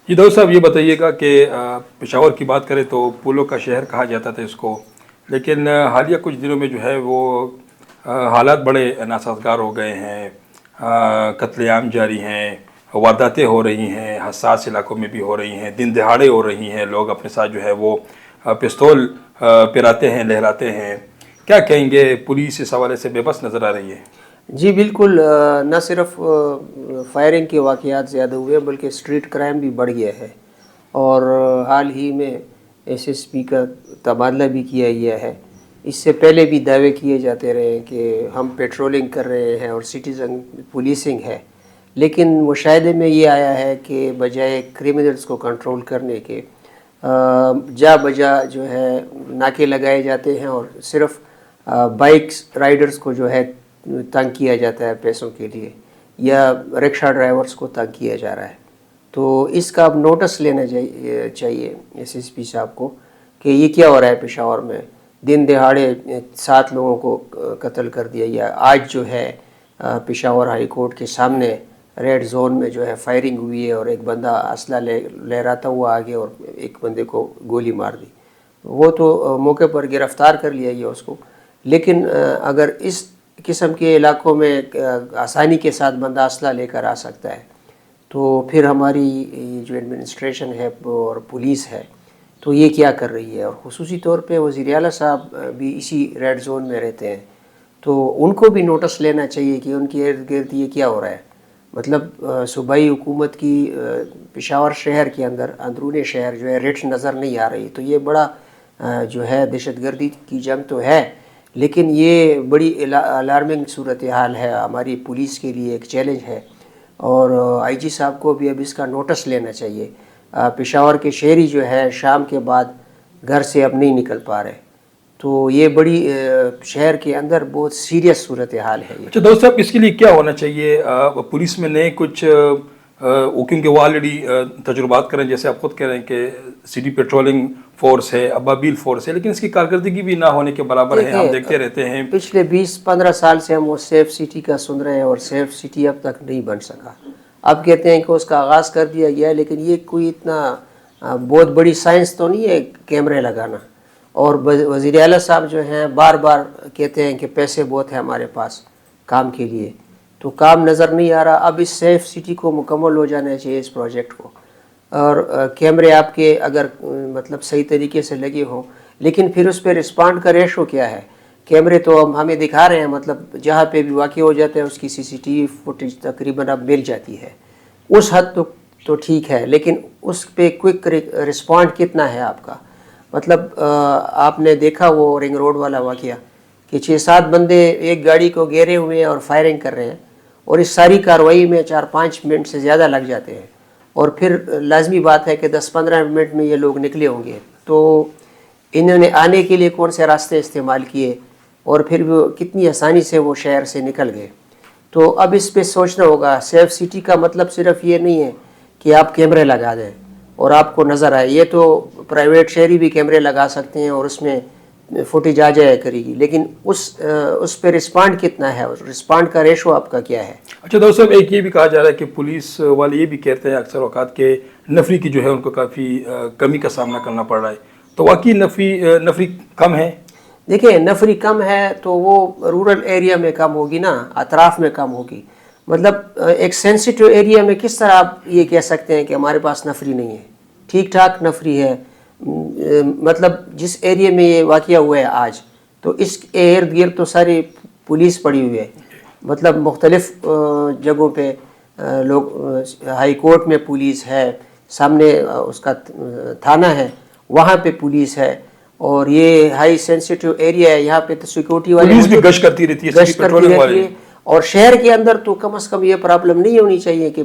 جی دوست صاحب، یہ بتائیے گا کہ پشاور کی بات کریں تو پھولوں کا شہر کہا جاتا تھا اس کو، لیکن حالیہ کچھ دنوں میں جو ہے وہ حالات بڑے ناسازگار ہو گئے ہیں، قتل عام جاری ہیں، وارداتیں ہو رہی ہیں، حساس علاقوں میں بھی ہو رہی ہیں، دن دہاڑے ہو رہی ہیں، لوگ اپنے ساتھ جو ہے وہ پستول پراتے ہیں، لہراتے ہیں. کیا کہیں گے؟ پولیس اس حوالے سے بے بس نظر آ رہی ہے. جی بالکل، نہ صرف فائرنگ کے واقعات زیادہ ہوئے بلکہ اسٹریٹ کرائم بھی بڑھ گیا ہے، اور حال ہی میں ایس ایس پی کا تبادلہ بھی کیا گیا ہے. اس سے پہلے بھی دعوے کیے جاتے رہے کہ ہم پیٹرولنگ کر رہے ہیں اور سٹیزن پولیسنگ ہے، لیکن مشاہدے میں یہ آیا ہے کہ بجائے کریمنلز کو کنٹرول کرنے کے جا بجا جو ہے ناکے لگائے جاتے ہیں، اور صرف بائکس رائڈرز کو جو ہے تنگ کیا جاتا ہے پیسوں کے لیے، یا رکشہ ڈرائیورز کو تنگ کیا جا رہا ہے. تو اس کا اب نوٹس لینا چاہیے ایس ایس پی صاحب کو کہ یہ کیا ہو رہا ہے پشاور میں. دن دہاڑے 7 لوگوں کو قتل کر دیا گیا. آج جو ہے پشاور ہائی کورٹ کے سامنے ریڈ زون میں جو ہے فائرنگ ہوئی ہے، اور ایک بندہ اسلحہ لہراتا ہوا آگے اور ایک بندے کو گولی مار دی. وہ تو موقع پر گرفتار کر لیا گیا اس کو، لیکن اگر اس قسم کے علاقوں میں آسانی کے ساتھ بندہ اسلحہ لے کر آ سکتا ہے، تو پھر ہماری جو ایڈمنسٹریشن ہے اور پولیس ہے تو یہ کیا کر رہی ہے. اور خصوصی طور پہ وزیر اعلیٰ صاحب بھی اسی ریڈ زون میں رہتے ہیں، تو ان کو بھی نوٹس لینا چاہیے کہ ان کے ارد گرد یہ کیا ہو رہا ہے. مطلب صوبائی حکومت کی پشاور شہر کے اندر اندرون شہر جو ہے رٹ نظر نہیں آ رہی. تو یہ بڑا جو ہے دہشت گردی کی جنگ تو ہے، لیکن یہ بڑی الارمنگ صورتحال ہے ہماری پولیس کے لیے، ایک چیلنج ہے. اور آئی جی صاحب کو بھی اب اس کا نوٹس لینا چاہیے. پشاور کے شہری جو ہے شام کے بعد گھر سے اب نہیں نکل پا رہے، تو یہ بڑی شہر کے اندر بہت سیریس صورتحال ہے. اچھا دوست صاحب، اس کے لیے کیا ہونا چاہیے؟ پولیس میں نئے کچھ کیونکہ وہ آلریڈی تجربات کریں، جیسے آپ خود کہہ رہے ہیں کہ سٹی پیٹرولنگ فورس ہے، ابابیل فورس ہے، لیکن اس کی کارکردگی بھی نہ ہونے کے برابر ہے. ہم دیکھتے رہتے ہیں پچھلے 20-15 سال سے ہم وہ سیف سٹی کا سن رہے ہیں، اور سیف سٹی اب تک نہیں بن سکا. اب کہتے ہیں کہ اس کا آغاز کر دیا گیا ہے، لیکن یہ کوئی اتنا بہت بڑی سائنس تو نہیں ہے کیمرے لگانا. اور وزیر اعلیٰ صاحب جو ہیں بار بار کہتے ہیں کہ پیسے بہت ہیں ہمارے پاس کام کے لیے، تو کام نظر نہیں آ رہا. اب اس سیف سٹی کو مکمل ہو جانا چاہیے اس پروجیکٹ کو، اور کیمرے آپ کے اگر مطلب صحیح طریقے سے لگے ہوں، لیکن پھر اس پہ رسپانڈ کا ریشو کیا ہے. کیمرے تو ہمیں دکھا رہے ہیں، مطلب جہاں پہ بھی واقع ہو جاتا ہے اس کی سی ٹی وی فوٹیج تقریباً اب مل جاتی ہے. اس حد تو ٹھیک ہے، لیکن اس پہ کوئک رسپانڈ کتنا ہے آپ کا؟ مطلب آپ نے دیکھا وہ رنگ روڈ والا واقعہ کہ 6-7 بندے ایک گاڑی کو گھیرے ہوئے ہیں اور فائرنگ کر رہے ہیں، اور اس ساری کارروائی میں 4-5 منٹ سے زیادہ لگ جاتے ہیں. اور پھر لازمی بات ہے کہ 10-15 منٹ میں یہ لوگ نکلے ہوں گے، تو انہوں نے آنے کے لیے کون سے راستے استعمال کیے، اور پھر وہ کتنی آسانی سے وہ شہر سے نکل گئے. تو اب اس پہ سوچنا ہوگا. سیف سٹی کا مطلب صرف یہ نہیں ہے کہ آپ کیمرے لگا دیں اور آپ کو نظر آئے. یہ تو پرائیویٹ شہری بھی کیمرے لگا سکتے ہیں اور اس میں فوٹیج آ جائے کرے گی، لیکن اس پہ رسپانڈ کتنا ہے، رسپانڈ کا ریشو آپ کا کیا ہے؟ اچھا دوست صاحب، ایک یہ بھی کہا جا رہا ہے کہ پولیس والے یہ بھی کہتے ہیں اکثر اوقات کہ نفری کی جو ہے ان کو کافی کمی کا سامنا کرنا پڑ رہا ہے. تو واقعی نفری کم ہے؟ دیکھیں، نفری کم ہے تو وہ رورل ایریا میں کم ہوگی نا، اطراف میں کم ہوگی. مطلب ایک سینسیٹیو ایریا میں کس طرح آپ یہ کہہ سکتے ہیں کہ ہمارے پاس نفری نہیں ہے؟ ٹھیک ٹھاک نفری ہے. مطلب جس ایریا میں یہ واقعہ ہوا ہے آج، تو اس کے ارد گرد تو ساری پولیس پڑی ہوئی ہے. مطلب مختلف جگہوں پہ لوگ، ہائی کورٹ میں پولیس ہے، سامنے اس کا تھانہ ہے وہاں پہ پولیس ہے، اور یہ ہائی سینسیٹیو ایریا ہے، یہاں پہ تو سیکورٹی والے پولیس بھی گشت کرتی رہتی ہے. اور شہر کے اندر تو کم از کم یہ پرابلم نہیں ہونی چاہیے کہ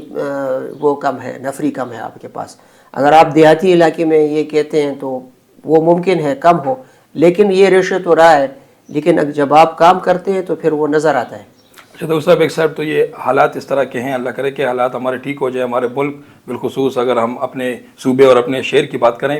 وہ کم ہے، نفری کم ہے آپ کے پاس. اگر آپ دیہاتی علاقے میں یہ کہتے ہیں تو وہ ممکن ہے کم ہو، لیکن یہ ریشو تو رہا ہے. لیکن جب آپ کام کرتے ہیں تو پھر وہ نظر آتا ہے. اچھا دوست صاحب، ایک صاحب تو یہ حالات اس طرح کے ہیں، اللہ کرے کہ حالات ہمارے ٹھیک ہو جائے. ہمارے ملک بالخصوص اگر ہم اپنے صوبے اور اپنے شہر کی بات کریں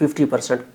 50%